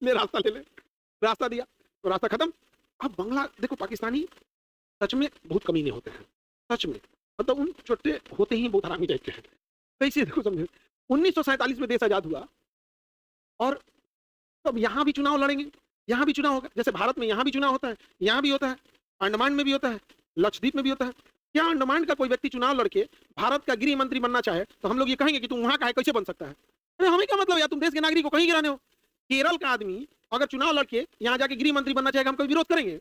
ले रास्ता ले ले, रास्ता दिया तो रास्ता खत्म। अब बांग्ला देखो, पाकिस्तानी सच में बहुत कमीने होते हैं, सच में, मतलब उन छोटे होते ही बहुत हरामी टाइप के हैं। कैसे देखो समझे, 1947 में देश आजाद हुआ और तब यहाँ भी चुनाव लड़ेंगे, यहाँ भी चुनाव होगा, जैसे भारत में यहाँ भी चुनाव होता है, यहाँ भी होता है, अंडमान में भी होता है, लक्षद्वीप में भी होता है। क्या अंडमान का कोई व्यक्ति चुनाव लड़के भारत का गृह मंत्री बनना चाहे तो हम लोग ये कहेंगे कि तुम वहां का है, कैसे बन सकता है? अरे हमें क्या मतलब यार, तुम देश के नागरिक को कहीं गिराने हो। केरल का आदमी अगर चुनाव लड़के यहाँ जाके गृह मंत्री बनना चाहेगा, हम कोई विरोध करेंगे?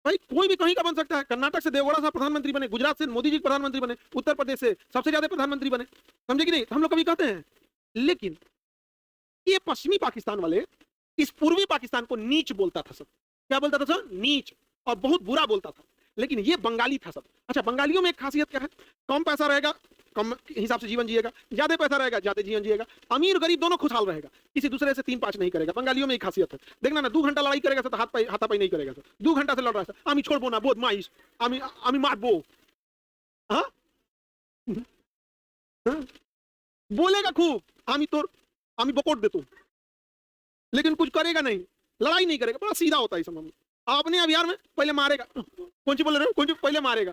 भाई कोई भी कहीं का बन सकता है। कर्नाटक से देवगौड़ा साहब प्रधानमंत्री बने, गुजरात से मोदी जी प्रधानमंत्री बने, उत्तर प्रदेश से सबसे ज्यादा प्रधानमंत्री बने, समझे कि नहीं? हम लोग कभी कहते हैं, लेकिन ये पश्चिमी पाकिस्तान वाले इस पूर्वी पाकिस्तान को नीच बोलता था सब। क्या बोलता था सब? नीच, और बहुत बुरा बोलता था। लेकिन ये बंगाली था सब। अच्छा, बंगालियों में एक खासियत क्या है? कम पैसा रहेगा, कम हिसाब से जीवन जिएगा, ज्यादा पैसा रहेगा, ज्यादा जीवन जिएगा, अमीर गरीब दोनों खुशहाल रहेगा, किसी दूसरे से 3-5 नहीं करेगा। बंगालियों में एक खासियत है, देखना ना, 2 घंटा लड़ाई करेगा तो हाथापाई नहीं करेगा। 2 घंटा से लड़ रहा है, आमी छोड़बो ना, बहुत माइस, आमी मारबो, हाँ बोलेगा खूब, आमी बकोट दे तू, लेकिन कुछ करेगा नहीं, लड़ाई नहीं करेगा, बड़ा सीधा होता है समय। आपने अब यार में पहले मारेगा, कौन सी बोल रहे हो, कौन सी पहले मारेगा।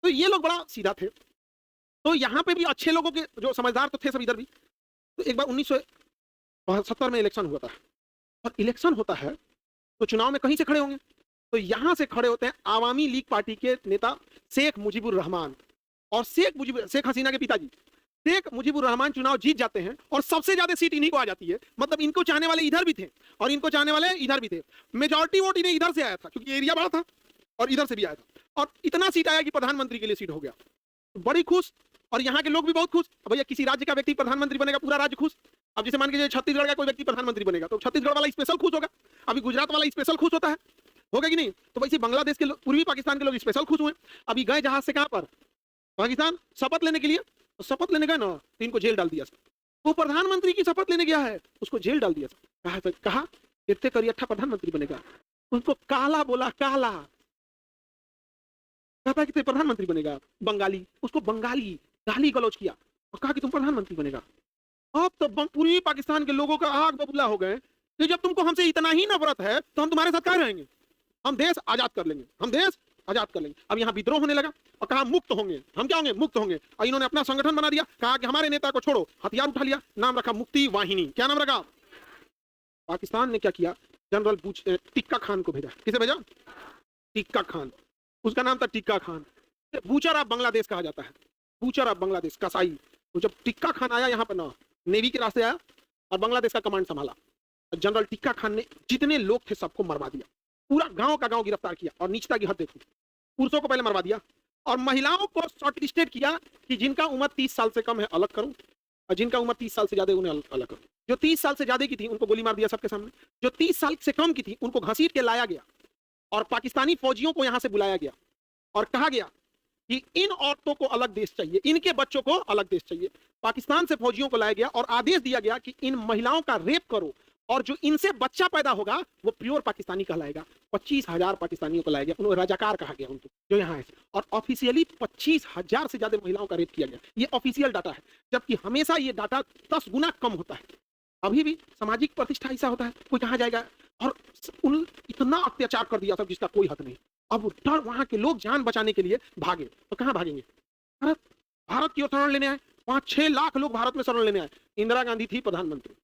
तो ये लोग बड़ा सीधा थे। तो यहाँ पे भी अच्छे लोगों के जो समझदार तो थे सब इधर भी। तो एक बार 1972 में इलेक्शन हुआ था, और इलेक्शन होता है तो चुनाव में कहीं से खड़े होंगे, तो यहां से खड़े होते हैं आवामी लीग पार्टी के नेता शेख मुजीबुर रहमान, और शेख हसीना के पिताजी शेख मुजीबुर रहमान चुनाव जीत जाते हैं, और सबसे ज्यादा सीट इन्हीं को आ जाती है। मतलब इनको चाहने वाले इधर भी थे और इनको चाहने वाले इधर भी थे। मेजॉरिटी वोट इन्हें इधर से आया था क्योंकि एरिया बड़ा था, और इधर से भी आया था, और इतना सीट आया कि प्रधानमंत्री के लिए सीट हो गया। बड़ी खुश, और यहाँ के लोग भी बहुत खुश। भैया किसी राज्य का व्यक्ति प्रधानमंत्री बनेगा, पूरा राज्य खुश। अब जैसे मान के छत्तीसगढ़ का कोई व्यक्ति प्रधानमंत्री बनेगा तो छत्तीसगढ़ वाला स्पेशल खुश होगा, अभी गुजरात वाला स्पेशल खुश होता है, होगा कि नहीं? तो वैसे बांग्लादेश के पूर्वी पाकिस्तान के लोग स्पेशल खुश हुए। अभी गए जहाज से कहां पर? पाकिस्तान, शपथ लेने के लिए। तो शपथ लेने गए ना, तो इनको जेल डाल दिया। वो प्रधानमंत्री की शपथ लेने गया है, उसको जेल डाल दिया। कहा इतने करियठा प्रधानमंत्री बनेगा, उसको काला बोला, काला, कहता कि प्रधानमंत्री बनेगा। बंगाली, उसको बंगाली गाली गलौज किया और कहा कि तुम प्रधानमंत्री बनेगा। अब तो पूर्वी पाकिस्तान के लोगों का आग बबूला हो गए कि जब तुमको हमसे इतना ही नफरत है तो हम तुम्हारे साथ क्या रहेंगे, हम देश आजाद कर लेंगे, हम देश आजाद कर लेंगे। अब यहाँ विद्रोह होने लगा और कहा मुक्त होंगे, हम क्या होंगे, मुक्त होंगे। और इन्होंने अपना संगठन बना दिया, कहा कि हमारे नेता को छोड़ो, हथियार उठा लिया, नाम रखा मुक्ति वाहिनी। क्या नाम रखा? पाकिस्तान ने क्या किया, जनरल टिक्का खान को भेजा। किसे भेजा? टिक्का खान, उसका नाम था टिक्का खान। बूचर ऑफ बांग्लादेश कहा जाता है, बूचर ऑफ बांग्लादेश, कसाई। तो जब टिक्का खान आया यहाँ पर ना, नेवी के रास्ते आया और बांग्लादेश का कमांड संभाला, जनरल टिक्का खान ने जितने लोग थे सबको मरवा दिया, पूरा गांव का गांव गिरफ्तार किया। और नीचता की हद देखो, पुरुषों को पहले मरवा दिया और महिलाओं को शॉर्ट लिस्टेड किया कि जिनका उम्र 30 साल से कम है अलग करो, और जिनका उम्र 30 साल से ज्यादा उन्हें अलग करो। जो 30 साल से ज्यादा की थी उनको गोली मार दिया सबके सामने, जो 30 साल से कम की थी उनको घसीट के लाया गया और पाकिस्तानी फौजियों को यहां से बुलाया गया और कहा गया कि इन औरतों को अलग देश चाहिए, इनके बच्चों को अलग देश चाहिए। पाकिस्तान से फौजियों को लाया गया और आदेश दिया गया कि इन महिलाओं का रेप करो, और जो इनसे बच्चा पैदा होगा वो प्योर पाकिस्तानी कहलाएगा। 25,000 पाकिस्तानियों को लाया गया, उन्हें रजाकार कहा गया उनको, जो यहाँ है। और ऑफिशियली 25,000 से ज्यादा महिलाओं का रेप किया गया। ये ऑफिशियल डाटा है, जबकि हमेशा ये डाटा 10 गुना कम होता है। अभी भी सामाजिक प्रतिष्ठा ऐसा होता है, कोई कहाँ जाएगा, और इतना अत्याचार कर दिया सब जिसका कोई हद नहीं। अब डर, वहां के लोग जान बचाने के लिए भागे, तो कहां भागेंगे? भारत की ओर शरण लेने आए। 5-6 लाख लोग भारत में शरण लेने आए। इंदिरा गांधी थी प्रधानमंत्री।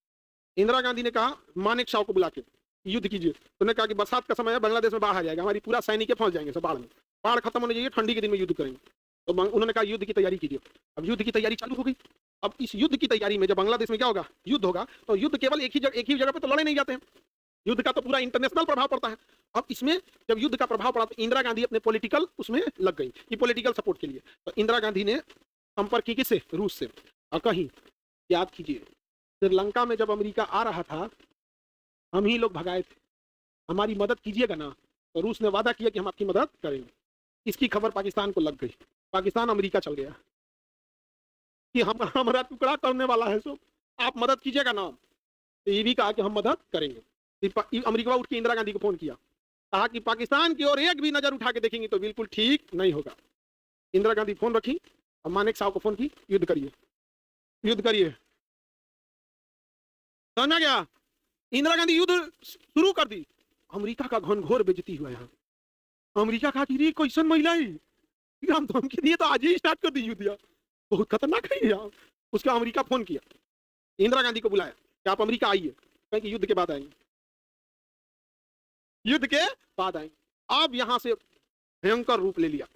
इंदिरा गांधी ने कहा मानेक शॉ को बुला के युद्ध कीजिए। उन्होंने कहा कि बरसात का समय है, बांग्लादेश में बाढ़ आ जाएगा, हमारी पूरा सैनिक फंस जाएंगे सब बाढ़ में, बाढ़ खत्म होने चाहिए, ठंडी के दिन में युद्ध करेंगे। तो उन्होंने कहा युद्ध की तैयारी कीजिए। अब युद्ध की तैयारी चालू हो गई। अब इस युद्ध की तैयारी में जब बांग्लादेश में क्या होगा, युद्ध होगा, तो युद्ध केवल एक ही जगह पे तो लड़े नहीं जाते हैं, युद्ध का तो पूरा इंटरनेशनल प्रभाव पड़ता है। अब इसमें जब युद्ध का प्रभाव पड़ा तो इंदिरा गांधी अपने पॉलिटिकल उसमें लग गई कि पॉलिटिकल सपोर्ट के लिए। तो इंदिरा गांधी ने संपर्क की किससे? रूस से। और कहीं याद कीजिए, श्रीलंका में जब अमेरिका आ रहा था हम ही लोग भगाए थे, हमारी मदद कीजिएगा ना, तो रूस ने वादा किया कि हम आपकी मदद करेंगे। इसकी खबर पाकिस्तान को लग गई, पाकिस्तान अमेरिका चल गया कि हमारा टुकड़ा करने वाला है, सो आप मदद कीजिएगा ना। तो ये भी कहा कि हम मदद करेंगे। अमेरिका उठ के इंदिरा गांधी को फोन किया, कहा कि पाकिस्तान की ओर एक भी नजर उठा के देखेंगे तो बिल्कुल ठीक नहीं होगा। इंदिरा गांधी फोन रखी और मानेक साहब को फोन की, युद्ध करिए, युद्ध करिए। समझ गया? इंदिरा गांधी युद्ध शुरू कर दी, अमेरिका का घनघोर बेइज्जती हुआ यहाँ। अमेरिका कहा कि ये कैसन महिला है, हम धमकी दिए तो आज ही स्टार्ट कर दी युद्ध, यार बहुत खतरनाक है यार। उसका अमेरिका फोन किया, इंदिरा गांधी को बुलाया कि आप अमेरिका आइए, कहें कि युद्ध के बाद आएंगे, युद्ध के बाद आएंगे। अब यहां से भयंकर रूप ले लिया,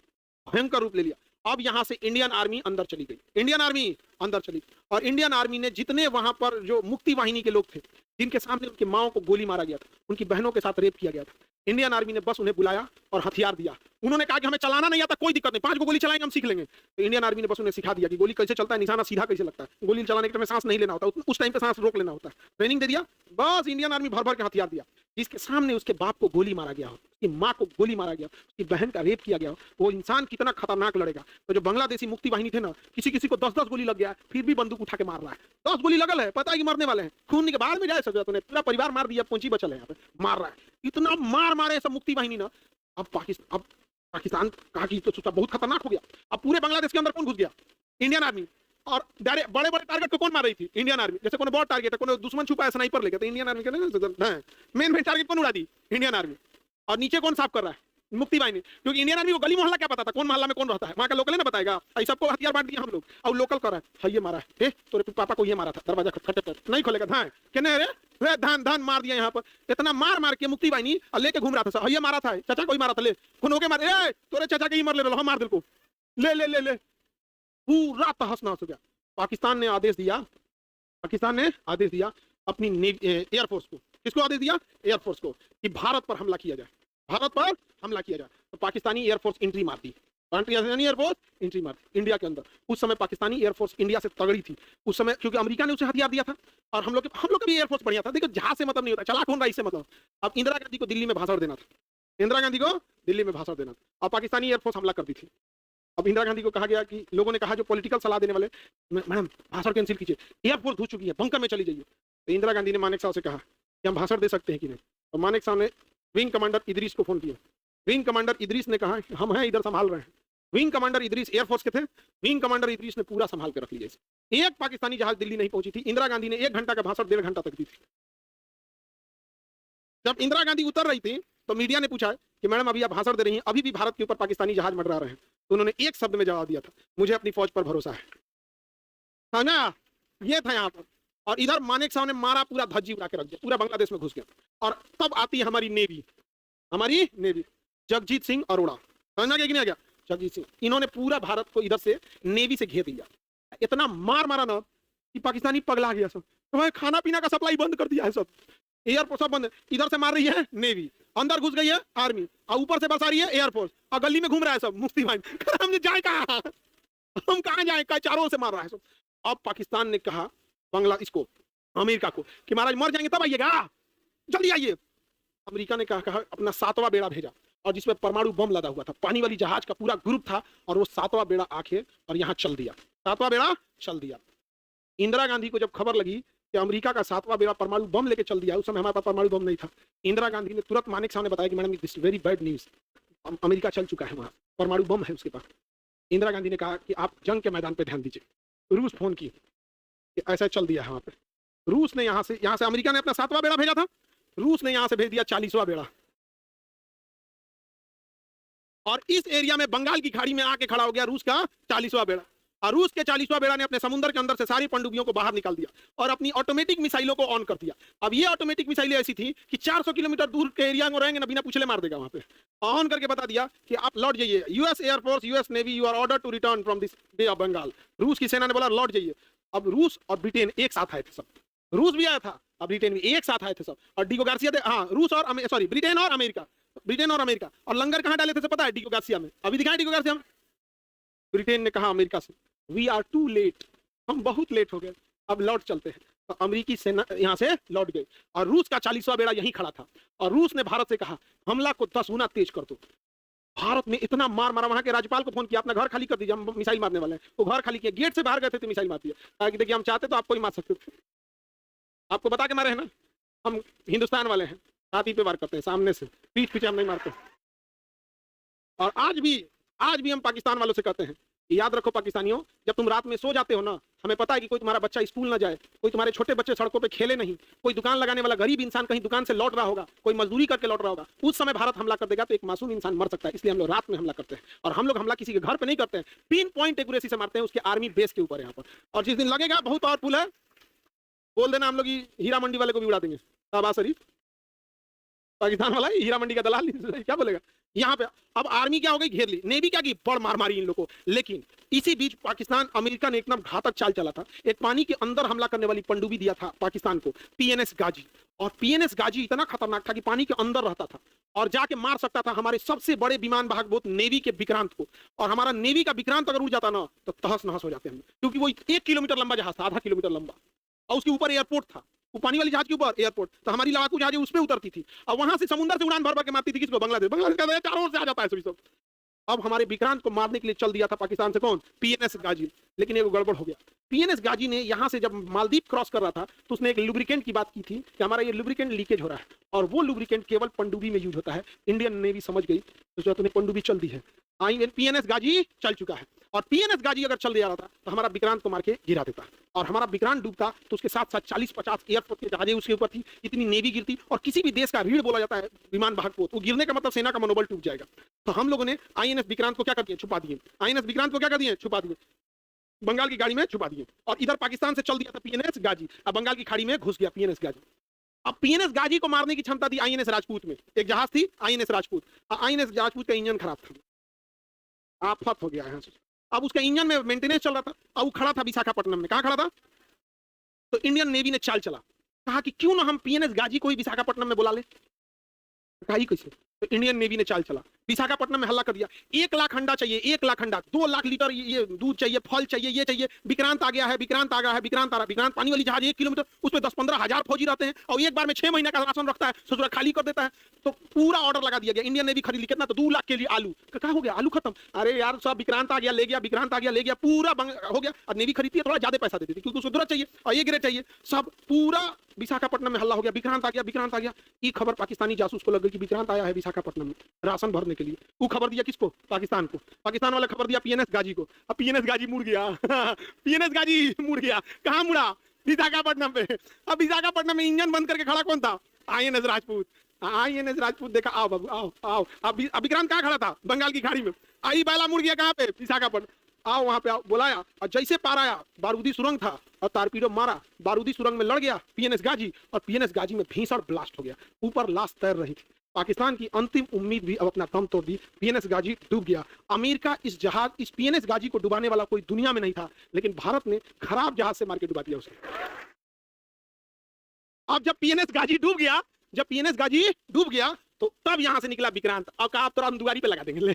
भयंकर रूप ले लिया। अब यहां से इंडियन आर्मी अंदर चली गई, इंडियन आर्मी अंदर चली गई, और इंडियन आर्मी ने जितने वहां पर जो मुक्ति वाहिनी के लोग थे, जिनके सामने उनकी माओ को गोली मारा गया था, उनकी बहनों के साथ रेप किया गया था, इंडियन आर्मी ने बस उन्हें बुलाया और हथियार दिया। उन्होंने कहा कि हमें चलाना नहीं आता, कोई दिक्कत नहीं, 5 को गोली चलाएंगे, हम सीख लेंगे। तो इंडियन आर्मी ने बस उन्हें सिखा दिया कि गोली कैसे चलता है, निशाना सीधा कैसे लगता है, गोली चलाने के टाइम सांस नहीं लेना होता, उस टाइम पे सांस रोक लेना होता है, ट्रेनिंग दे दिया। बस इंडियन आर्मी भर भर के हथियार दिया। जिसके सामने उसके बाप को गोली मारा गया हो, उसकी माँ को गोली मारा गया, उसकी बहन का रेप किया गया हो, वो इंसान कितना खतरनाक लड़ेगा। तो जो बांग्लादेशी मुक्ति वाहिनी थे ना, किसी किसी को 10-10 गोली लग गया, फिर भी बंदूक उठा के मार रहा है। 10 गोली लगल है, पता है कि मरने वाले हैं, खून के बाद में जाए सजा, तूने पूरा परिवार मार दिया, पहुंची बचल है, यहाँ पे मार रहा है। इतना मार मारे सब मुक्ति वाहिनी ना। अब पाकिस्तान कहा कि तो बहुत खतरनाक हो गया। अब पूरे बांग्लादेश के अंदर कौन घुस गया? Indian army. और बड़े बड़े टारगेट को कौन मार रही थी? Indian army. जैसे कोई बहुत टारगेट है, कोई दुश्मन छुपा है, स्नाइपर लेके, तो इंडियन आर्मी के मेन टारगेट कौन उड़ा दी? Indian army. और नीचे कौन साफ कर रहा है? मुक्ति वाहिनी। क्योंकि इंडियन आर्मी को गली मोहल्ला क्या पता था, कौन मोहल्ला में कौन रहता है, वहां का लोकल है ना बताएगा। सबको हथियार बांट दिया हम लोग, और लोकल कर रहा है, ये मारा है, तोरे पापा को ये मारा था, दरवाजा खटखट नहीं खोलेगा, धान कहने रे धान धान मार दिया यहाँ पर। इतना मार मार के मुक्ति वाहिनी लेके घूम रहा था, ये मारा था, चाचा को ही मारा था, ले कौन होके मारे, तोरे चाचा के ही मर ले, हम मार दिल को, ले ले ले ले, पूरा तहस नहस हो गया। पाकिस्तान ने आदेश दिया, अपनी एयरफोर्स को। किसको आदेश दिया? एयरफोर्स को, कि भारत पर हमला किया जाए, भारत पर हमला किया जाए। तो पाकिस्तानी एयरफोर्स एंट्री मारती, एयरफोर्स एंट्री मारती इंडिया के अंदर। उस समय पाकिस्तानी एयरफोर्स इंडिया से तगड़ी थी उस समय, क्योंकि अमेरिका ने उसे हथियार दिया था, और हम लोग का भी एयरफोर्स बढ़िया था। देखो जहाज से मतलब नहीं होता, चला कौन रहा इससे मतलब। अब इंदिरा गांधी को दिल्ली में भाषण देना था, इंदिरा गांधी को दिल्ली में भाषण देना था, और पाकिस्तानी एयरफोर्स हमला कर दी थी। अब इंदिरा गांधी को कहा गया कि लोगों ने कहा, जो पॉलिटिकल सलाह देने वाले, मैडम भाषण कैंसिल कीजिए, एयरफोर्स घुस चुकी है, बंकर में चली जाइए। तो इंदिरा गांधी ने मानेक साहब से कहा कि हम भाषण दे सकते हैं कि नहीं। तो मानेक साहब ने विंग कमांडर इदरीस को फोन किया। विंग कमांडर इदरीस ने कहा हम हैं इधर, संभाल रहे हैं। विंग कमांडर इदरीस एयरफोर्स के थे, विंग कमांडर इदरीस ने पूरा संभाल के रख लिया। एक पाकिस्तानी जहाज दिल्ली नहीं पहुंची थी, इंदिरा गांधी ने 1 घंटा का भाषण 1.5 घंटा तक दी थी। जब इंदिरा गांधी उतर रही थी तो मीडिया ने पूछा कि मैडम अभी आप भाषण दे रही हैं, अभी भी भारत के ऊपर पाकिस्तानी जहाज मंडरा रहे हैं। तो उन्होंने एक शब्द में जवाब दिया था, मुझे अपनी फौज पर भरोसा है। समझा? ये था यहाँ पर। और इधर मानेक साहब ने मारा, पूरा धज्जी उड़ा के रख दिया, पूरा बांग्लादेश में घुस गया। और तब आती है हमारी नेवी, जगजीत सिंह अरोड़ा। समझना कि नहीं आ गया? जगजीत सिंह, इन्होंने पूरा भारत को इधर से नेवी से घेर दिया। इतना मार मारा ना कि पाकिस्तानी पगला गया सब, तो खाना पीना का सप्लाई बंद कर दिया है, सब एयरपोर्ट सब बंद। इधर से मार रही है नेवी, अंदर घुस गई है आर्मी, और ऊपर से बरसा रही है एयरफोर्स, और गली में घूम रहा है सब मुफ्ती भाई। हम जाए कहाँ, हम कहाँ जाए, चारों ओर से मार रहा है सब। अब पाकिस्तान ने कहा इसको अमेरिका को कि महाराज मर जाएंगे तब आइएगा, जल्दी आइए। अमेरिका ने कहा अपना 7वां बेड़ा भेजा, और जिसमें परमाणु बम लदा हुआ था, पानी वाली जहाज का पूरा ग्रुप था, और वो 7वां बेड़ा आके और यहाँ चल दिया, 7वां बेड़ा चल दिया। इंदिरा गांधी को जब खबर लगी कि अमेरिका का 7वां बेड़ा परमाणु बम लेके चल दिया, उस समय हमारे पास परमाणु बम नहीं था, इंदिरा गांधी ने तुरंत मानेक साहब ने बताया कि madam this very bad news, America चल चुका है, वहां परमाणु बम है उसके पास। इंदिरा गांधी ने कहा कि आप जंग के मैदान पे ध्यान दीजिए। रूस फोन की कि ऐसा चल दिया है वहां पे। रूस ने यहाँ से अमेरिका ने अपना 7वां बेड़ा भेजा था, रूस ने यहाँ से भेज दिया 40वां बेड़ा, और इस एरिया में बंगाल की खाड़ी में आके खड़ा हो गया रूस का 40वां बेड़ा। और रूस के 40वां बेड़ा ने अपने समुद्र के अंदर से सारी पनडुब्बियों को बाहर निकाल दिया और अपनी ऑटोमेटिक मिसाइलों को ऑन कर दिया। अब ये ऑटोमेटिक मिसाइलें ऐसी थी कि 400 किलोमीटर दूर के एरिया में रहेंगे ना, बिना पूछले मार देगा। वहां पे ऑन करके बता दिया कि आप लौट जाइए, US Air Force, US Navy, you are order to return from this Bay of Bengal. रूस की सेना ने बोला लौट जाइए। अब रूस और ब्रिटेन एक साथ आए थे सब, रूस भी आया था और ब्रिटेन भी एक साथ आए थे सब, और डिगो गार्सिया, हाँ रूस और ब्रिटेन और अमेरिका, और लंगर कहां डाले थे पता है? डिगो गार्सिया में। अभी दिखाएं डिगो गार्सिया में। ब्रिटेन ने कहा अमेरिका से वी आर टू लेट, हम बहुत लेट हो गए, अब लौट चलते हैं। तो अमेरिकी सेना यहां से लौट गई, और रूस का 40वां बेड़ा यहीं खड़ा था, और रूस ने भारत से कहा हमला को 10 गुना तेज कर दो। भारत में इतना मार मारा, वहां के राज्यपाल को फोन किया, अपना घर खाली कर दीजिए, हम मिसाइल मारने वाले हैं। वो घर खाली किया, गेट से बाहर गए थे तो मिसाइल मार दिया, कहा कि देखिए हम चाहते तो आपको ही मार सकते थे, आपको बता के मारे हैं ना, हम हिंदुस्तान वाले हैं, छाती पे वार करते हैं, सामने से, पीठ पीछे हम नहीं मारते। और आज भी हम पाकिस्तान वालों से कहते हैं, याद रखो पाकिस्तानियों, जब तुम रात में सो जाते हो ना, हमें पता है कि कोई तुम्हारा बच्चा स्कूल ना जाए, कोई तुम्हारे छोटे बच्चे सड़कों पे खेले नहीं, कोई दुकान लगाने वाला गरीब इंसान कहीं दुकान से लौट रहा होगा, कोई मजदूरी करके लौट रहा होगा, उस समय भारत हमला कर देगा तो एक मासूम इंसान मर सकता है। इसलिए हम लोग रात में हमला करते हैं, और हम लोग हमला किसी के घर पे नहीं करते हैं, पिन पॉइंट एक्यूरेसी से मारते हैं उसके आर्मी बेस के ऊपर यहाँ पर। और जिस दिन लगेगा बहुत पावरफुल है, बोल देना हम लोग हीरा मंडी वाले को भी उड़ा देंगे। शाहबाज शरीफ पाकिस्तान वाला हीरा मंडी का दलाल क्या बोलेगा यहाँ पे। अब आर्मी क्या हो गई, घेर ली, नेवी क्या की बड़ मार मारी इन लोगों को। लेकिन इसी बीच पाकिस्तान अमेरिका ने एकदम घातक चाल चला था, एक पानी के अंदर हमला करने वाली पनडुब्बी दिया था पाकिस्तान को, पीएनएस गाजी। और पीएनएस गाजी इतना खतरनाक था कि पानी के अंदर रहता था और जाके मार सकता था हमारे सबसे बड़े विमान वाहक बोट नेवी के विक्रांत को। और हमारा नेवी का विक्रांत अगर उड़ जाता ना तो तहस नहस हो जाते हैं, क्योंकि वो 1 किलोमीटर लंबा जहाज था, आधा किलोमीटर लंबा, और उसके ऊपर एयरपोर्ट था, वो पानी वाली जहाज के ऊपर एयरपोर्ट। तो हमारी लड़ाकू जहाज उस पे उतरती थी और वहां से समुद्र से उड़ान भर भर के मारती थी किसको, बांग्लादेश। बांग्लादेश का चारों ओर से आ जाता है सभी सब। अब हमारे विक्रांत को मारने के लिए चल दिया था पाकिस्तान से कौन, पीएनएस गाजी। लेकिन एक गड़बड़ हो गया, पीएनएस गाजी ने यहां से जब मालदीव क्रॉस कर रहा था तो उसने एक लुब्रिकेंट की बात की थी कि हमारा ये लुब्रिकेंट लीकेज हो रहा है, और वो लुब्रिकेंट केवल पनडुब्बी में यूज होता है। इंडियन नेवी समझ गई तो तुम्हें पनडुब्बी चल दी है, पीएनएस गाजी चल चुका है, और पीएनएस गाजी अगर चल दिया था तो हमारा विक्रांत को मार के गिरा देता, और हमारा विक्रांत डूबता तो उसके साथ साथ 40-50 एयरपोर्ट के जहाजें उसके ऊपर थी, इतनी नेवी गिरती। और किसी भी देश का रीढ़ बोला जाता है विमान वाहक पोत, वो गिरने का मतलब सेना का मनोबल टूट जाएगा। तो हम लोगों ने आईएनएस विक्रांत को क्या कर दिया, छुपा दिए। आईएनएस विक्रांत को क्या कर दिए, छुपा दिए, बंगाल की गाड़ी में छुपा दिए। और इधर पाकिस्तान से चल दिया था पीएनएस गाजी, अब बंगाल की खाड़ी में घुस गया पीएनएस गाजी। अब पीएनएस गाजी को मारने की क्षमता थी आईएनएस राजपूत में, एक जहाज थी आईएनएस राजपूत। आईएनएस राजपूत का इंजन खराब था, आफत हो गया यहाँ से। अब उसका इंजन में मेंटेनेंस चल रहा था, अब वो खड़ा था विशाखापट्टनम में। कहाँ खड़ा था, तो इंडियन नेवी ने चाल चला, कहा कि क्यों ना हम पीएनएस गाजी को ही विशाखापट्टनम में बुला ले। कहा कैसे, तो इंडियन नेवी ने चाल चला, विशाखापट्टनम में हल्ला कर दिया। 1 लाख अंडा चाहिए, 1 लाख अंडा, 2 लाख लीटर ये दूध चाहिए, फल चाहिए, ये चाहिए। विक्रांत आ गया है, विक्रांत आ गया है, विक्रांत आ रहा है। विक्रांत पानी वाली जहाज 1 किलोमीटर, उसमें 10-15 हजार फौजी रहते हैं, और एक बार में 6 महीने का राशन रखता है, ससुरा खाली कर देता है। तो पूरा ऑर्डर लगा दिया गया, इंडियन नेवी खरीद ली कितना, तो 2 लाख के लिए आलू। कहा हो गया आलू खत्म, अरे यार सब विक्रांत आ गया ले गया, विक्रांत आ गया ले गया, पूरा हो गया। और नेवी खरीदती है थोड़ा ज्यादा पैसा देती थी क्योंकि उसको जरूरत चाहिए और ये ग्रेड चाहिए। सब पूरा विशाखापट्टनम में हल्ला हो गया, विक्रांत आ गया, विक्रांत आ गया। ये खबर पाकिस्तानी जासूस को लग गई कि विक्रांत आया है विशाखापट्टनम में राशन भरने के लिए। वो खबर दिया किसको, पाकिस्तान को। पाकिस्तान वाला खबर दिया पीएनएस गाजी को। अब पीएनएस गाजी मुड़ गया पीएनएस गाजी मुड़ गया। कहाँ मुड़ा, विशाखापट्टनम पे। अब विशाखापट्टनम में इंजन बंद करके खड़ा कौन था, आईएनएस राजपूत। आईएनएस राजपूत देखा, आओ बाबू आओ आओ। अब विक्रांत कहाँ खड़ा था, बंगाल की खाड़ी में। आई बैला मुड़ गया कहाँ पे, विशाखापट्टनम। आओ वहां पे आओ, बुलाया, और जैसे पार आया बारूदी सुरंग था और तारपीडो मारा, बारूदी सुरंग में लड़ गया पीएनएस गाजी, और पीएनएस गाजी में भीषण ब्लास्ट हो गया, ऊपर लाश तैर रही थी। पाकिस्तान की अंतिम उम्मीद भी अब अपना दम तोड़ दी, पीएनएस गाजी डूब गया। अमेरिका इस पीएनएस गाजी को डुबाने वाला कोई दुनिया में नहीं था, लेकिन भारत ने खराब जहाज से मार के डुबा दिया उसे। अब जब पीएनएस गाजी डूब गया तो तब यहां से निकला विक्रांत, और कहा तो हम दुआरी पे लगा देंगे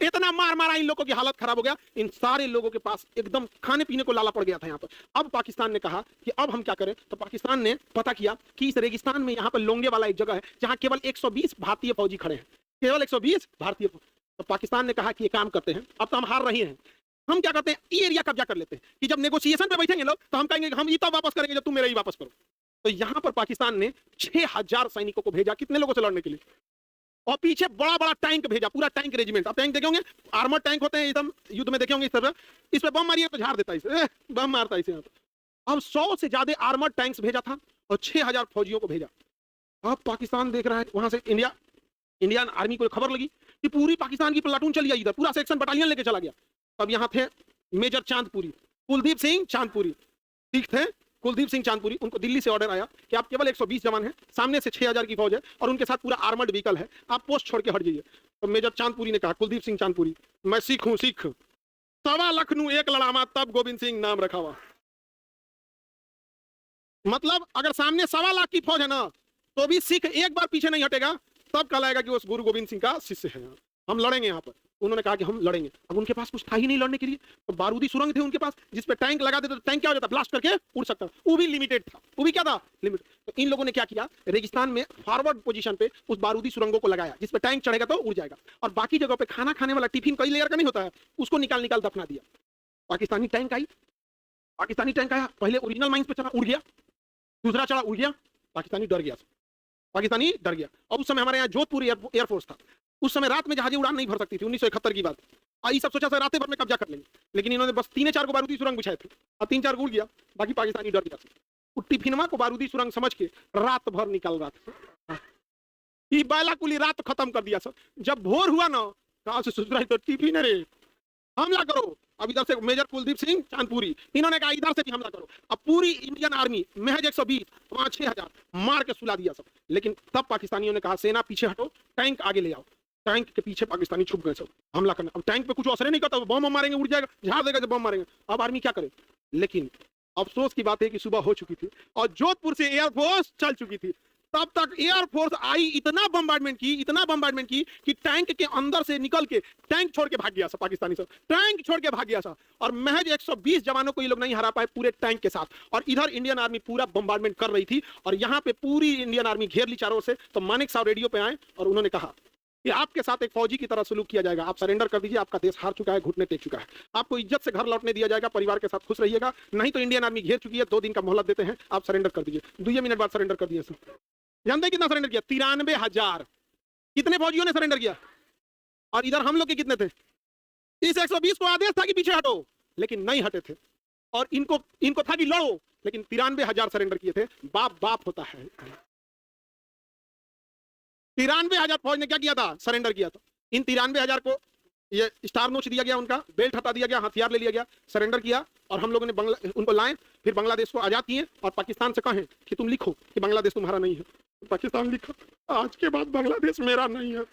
इतना मार मारा, इन लोगों की हालत खराब हो गया। इन सारे लोगों के पास एकदम खाने पीने को लाला पड़ गया था यहाँ पर। अब पाकिस्तान ने कहा कि अब हम क्या करें, तो पाकिस्तान ने पता किया कि इस रेगिस्तान में यहाँ पर लोंगे वाला एक जगह है जहां केवल 120 भारतीय फौजी खड़े हैं, केवल 120 भारतीय। तो पाकिस्तान ने कहा कि ये काम करते हैं, अब तो हम हार रही हैं, हम क्या करते हैं, ये एरिया कब्जा कर लेते हैं कि जब नेगोशिएशन पे बैठेंगे लोग तो हम कहेंगे हम ये तब वापस करेंगे जब तुम मेरा ही वापस करो। तो यहां पर पाकिस्तान ने 6000 सैनिकों को भेजा, कितने लोगों से लड़ने के लिए, और पीछे बड़ा बड़ा टैंक भेजा, पूरा टैंक रेजिमेंट। अब टैंक देखे होंगे, आर्मर टैंक होते हैं एकदम, युद्ध में देखे होंगे इस तरह, इस पे बम मारिए तो झाड़ देता है इसे, बम मारता है इसे। अब 100 से ज्यादा आर्मर टैंक्स भेजा था और 6000 फौजियों को भेजा। अब पाकिस्तान देख रहा है, वहां से इंडियन आर्मी को खबर लगी कि पूरी पाकिस्तान की प्लाटून चली आई, इधर पूरा सेक्शन बटालियन लेके चला गया। अब यहाँ थे मेजर चांदपुरी, कुलदीप सिंह चांदपुरी, ठीक थे कुलदीप सिंह चांदपुरी। उनको दिल्ली से ऑर्डर आया कि आप केवल 120 जवान हैं, सामने से 6000 की फौज है और उनके साथ पूरा आर्मर्ड व्हीकल है, आप पोस्ट छोड़ के हट जाइए। तो मेजर चांदपुरी ने कहा, कुलदीप सिंह चांदपुरी, मैं सिख हूं, सिख 1.25 लाख नू एक लड़ावा तब गोविंद सिंह नाम रखा हुआ। मतलब अगर सामने 1.25 लाख की फौज है ना, तो भी सिख एक बार पीछे नहीं हटेगा, तब कहलाएगा कि वो गुरु गोविंद सिंह का शिष्य है, हम लड़ेंगे यहाँ पर। उन्होंने कहा कि हम लड़ेंगे। अब उनके पास कुछ था ही नहीं लड़ने के लिए, तो बारूदी सुरंग थे उनके पास, जिस पे टैंक लगा देते तो टैंक क्या हो जाता, ब्लास्ट करके उड़ सकता, वो भी लिमिटेड था, वो भी क्या था, लिमिट। तो इन लोगों ने क्या किया, रेगिस्तान में फॉरवर्ड पोजीशन पे उस बारूदी सुरंगों को लगाया, जिस पे टैंक चढ़ेगा तो उड़ जाएगा, और बाकी जगह पे खाना खाने वाला टिफिन कई लेयर का नहीं होता है, उसको निकाल निकाल दफना दिया। पाकिस्तानी टैंक आया, पहले ओरिजिनल माइंस पे चढ़ा, उड़ गया, दूसरा चढ़ा, उड़ गया, पाकिस्तानी डर गया। पाकिस्तानी डर गया। अब उस समय हमारे यहाँ जोधपुर एयरफोर्स था, उस समय रात में जहाजें उड़ान नहीं भर सकती थी, 1971 की बात। ये सब सोचा सर रातें भर में कब्जा कर लेंगे, लेकिन इन्होंने बस 3-4 को बारूदी सुरंग बिछाए थे और 3-4 उड़ गया, बाकी पाकिस्तानी डर गया। टिफिनमा को बारूदी सुरंग समझ के रात भर निकल रहा था, ये बैलाकुली रात खत्म कर दिया सर। जब भोर हुआ ना, कहा से सुधराई तो टिफिन रे हमला करो। अब इधर से मेजर कुलदीप सिंह चांदपुरी, इन्होंने कहा इधर से भी हमला करो। अब पूरी इंडियन आर्मी महज 120 वहां 6000 मार के सुला दिया सब। लेकिन तब पाकिस्तानियों ने कहा सेना पीछे हटो, टैंक आगे ले आओ। टैंक के पीछे पाकिस्तानी छुप गए सब, हमला करना। अब टैंक पे कुछ असर नहीं करता, बम मारेंगे उड़ जाएगा, झाड़ देगा जब बम मारेंगे। अब आर्मी क्या करे? लेकिन अफसोस की बात है कि सुबह हो चुकी थी और जोधपुर से एयरफोर्स चल चुकी थी। तब तक एयरफोर्स आई, इतना बम्बार्डमेंट की कि टैंक के अंदर से निकल के टैंक छोड़ के भाग गया सब पाकिस्तानी सब, टैंक छोड़ के भाग गया सब। और महज 120 जवानों को ये लोग नहीं हरा पाए पूरे टैंक के साथ। और इधर इंडियन आर्मी पूरा बम्बार्डमेंट कर रही थी और यहाँ पे पूरी इंडियन आर्मी घेर ली चारों से। तो मानिक साहब रेडियो पे आए और उन्होंने कहा कि आपके साथ एक फौजी की तरह सलूक किया जाएगा, आप सरेंडर कर दीजिए, आपका देश हार चुका है, घुटने टेक चुका है, आपको इज्जत से घर लौटने दिया जाएगा, परिवार के साथ खुश रहिएगा, नहीं तो इंडियन आर्मी घेर चुकी है, 2 दिन का मोहलत देते हैं, आप सरेंडर कर दीजिए। 2 मिनट बाद सरेंडर कर दिया सर। जानते हैं कितना सरेंडर किया? 93,000। कितने फौजियों ने सरेंडर किया? और इधर हम लोग के कितने थे? इस 120 को आदेश था कि पीछे हटो, लेकिन नहीं हटे थे। और इनको था कि लड़ो, लेकिन 93,000 सरेंडर किए थे। बाप होता है। 93,000 फौज ने क्या किया था? सरेंडर किया था। इन 93,000 को ये स्टार नोच दिया गया, उनका बेल्ट हटा दिया गया, हथियार ले लिया गया, सरेंडर किया। और हम लोगों ने उनको लाए, फिर बांग्लादेश को आजाद किए और पाकिस्तान से कहें कि तुम लिखो कि बांग्लादेश तुम्हारा नहीं है। पाकिस्तान लिखा आज के बाद बांग्लादेश मेरा नहीं है।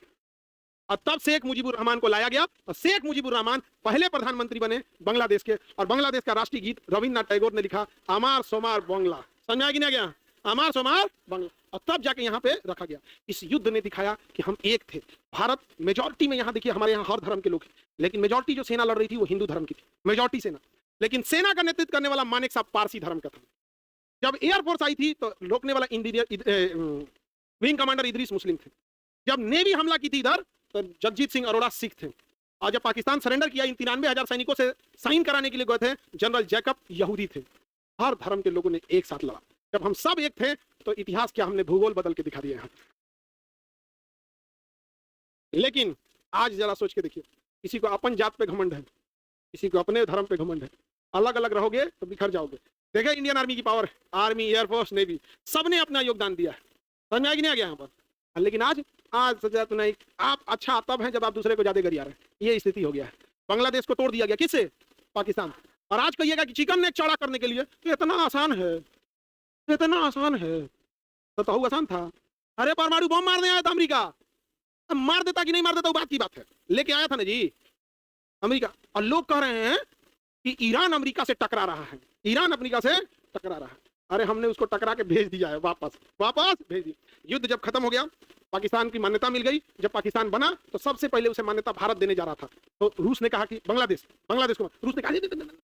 और तब शेख मुजीबुर रहमान को लाया गया और शेख मुजीबुर रहमान पहले प्रधानमंत्री बने बांग्लादेश के। और बांग्लादेश का राष्ट्रीय गीत रविन्द्रनाथ टैगोर ने लिखा, अमार सोमार बांग्ला। समझा कि नहीं गया? अमार सोमार बांग्ला। और तब जाके यहाँ पे रखा गया। इस युद्ध ने दिखाया कि हम एक थे। भारत मेजॉरिटी में, यहाँ देखिए हमारे यहाँ हर धर्म के लोग हैं, लेकिन मेजॉरिटी जो सेना लड़ रही थी वो हिंदू धर्म की थी, मेजॉरिटी सेना। लेकिन सेना का नेतृत्व करने वाला मानिक साहब पारसी धर्म का था। जब एयरफोर्स आई थी तो रोकने वाला विंग कमांडर इदरीस मुस्लिम थे। जब नेवी हमला की थी इधर तो जगजीत सिंह अरोड़ा सिख थे। और जब पाकिस्तान सरेंडर किया, इन 93,000 सैनिकों से साइन कराने के लिए गए थे जनरल जैकब यहूदी थे। हर धर्म के लोगों ने एक साथ लड़ा। जब हम सब एक थे तो इतिहास क्या, हमने भूगोल बदल के दिखा दिया है। लेकिन आज जरा सोच के देखिए, किसी को अपन जात पे घमंड है, किसी को अपने धर्म पे घमंड है। अलग अलग रहोगे तो बिखर जाओगे। देखिए इंडियन आर्मी की पावर, आर्मी, एयरफोर्स, नेवी, सबने अपना योगदान दिया है। समझ में आ गया यहाँ पर? लेकिन आज तो नहीं। आप अच्छा तब हैं जब आप दूसरे को ज्यादा गरिया रहे हैं। ये स्थिति हो गया है। बांग्लादेश को तोड़ दिया गया, किससे? पाकिस्तान। और आज कहिएगा कि चिकन ने चौड़ा करने के लिए तो इतना आसान है, इतना आसान है। तो आसान था? अरे परमाणु बम मारने आया था अमेरिका, मार देता कि नहीं मार देता वो बात की बात है, लेके आया था ना जी अमेरिका। और लोग कह रहे हैं कि ईरान अमेरिका से टकरा रहा है, ईरान अमेरिका से टकरा रहा है। अरे हमने उसको टकरा के भेज दिया है, वापस भेज दिया। युद्ध जब खत्म हो गया, पाकिस्तान की मान्यता मिल गई। जब पाकिस्तान बना तो सबसे पहले उसे मान्यता भारत देने जा रहा था। तो रूस ने कहा कि बांग्लादेश को, रूस ने कहा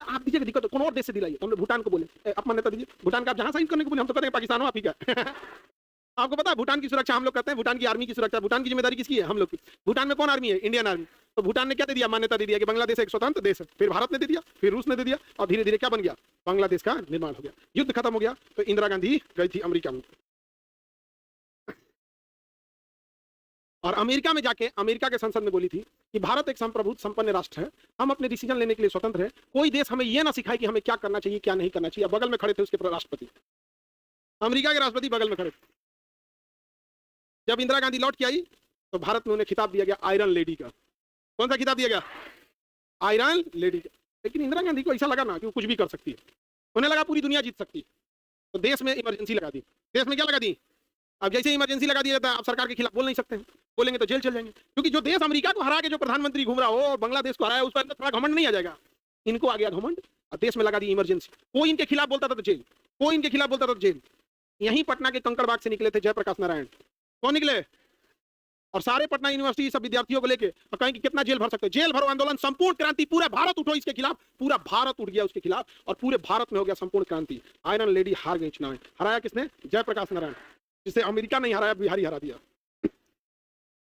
आप दीजिए, दिक्कत कौन और देश से दिलाइए। तो हमने भूटान को बोले आप मान्यता दीजिए। भूटान का आप जहां साइन करने को बोले, हम तो कहते हैं पाकिस्तान हो आप ही क्या। आपको पता है भूटान की सुरक्षा हम लोग करते हैं, भूटान की आर्मी की सुरक्षा, भूटान की जिम्मेदारी किसकी है? हम लोग की। भूटान में कौन आर्मी है? Indian army. तो भूटान ने क्या दे दिया? मान्यता दे दिया कि बांग्लादेश एक स्वतंत्र देश है। फिर भारत ने दे दिया, फिर रूस ने दे दिया, और धीरे धीरे क्या बन गया? बांग्लादेश का निर्माण हो गया। युद्ध खत्म हो गया तो इंदिरा गांधी गई थी अमेरिका में। और अमेरिका में जाके अमेरिका के संसद में बोली थी कि भारत एक संप्रभुत्व संपन्न राष्ट्र है, हम अपने डिसीजन लेने के लिए स्वतंत्र है। कोई देश हमें यह ना सिखाए कि हमें क्या करना चाहिए क्या नहीं करना चाहिए। बगल में खड़े थे उसके राष्ट्रपति, अमेरिका के राष्ट्रपति बगल में खड़े थे। जब इंदिरा गांधी लौट के आई तो भारत में उन्हें खिताब दिया गया आयरन लेडी का। कौन सा खिताब दिया गया? आयरन लेडी का। लेकिन इंदिरा गांधी को ऐसा लगा ना कि वो कुछ भी कर सकती है, उन्हें लगा पूरी दुनिया जीत सकती है, तो देश में इमरजेंसी लगा दी। देश में क्या लगा दी? अब जैसे इमरजेंसी लगा दिया जाता है, आप सरकार के खिलाफ बोल नहीं सकते हैं, बोलेंगे तो जेल चल जाएंगे। क्योंकि जो देश अमेरिका को हरा के जो प्रधानमंत्री घूम रहा हो और बांग्लादेश को हराया, उस पर थोड़ा घमंड नहीं आ जाएगा? इनको आ गया घमंड और देश में लगा दी इमरजेंसी। कोई इनके खिलाफ बोलता था तो जेल, कोई इनके खिलाफ बोलता था तो जेल। यहीं पटना के कंकड़बाग से निकले थे जयप्रकाश नारायण। कौन निकले? और सारे पटना यूनिवर्सिटी सब विद्यार्थियों को लेके और कहें कि कितना जेल भर सकते हैं। जेल भरो आंदोलन, संपूर्ण क्रांति, पूरा भारत उठो इसके खिलाफ। पूरा भारत उठ गया उसके खिलाफ और पूरे भारत में हो गया संपूर्ण क्रांति। आयरन लेडी हार गई चुनाव। हराया किसने? जयप्रकाश नारायण, जिसे अमेरिका नहीं हराया, बिहारी हरा दिया।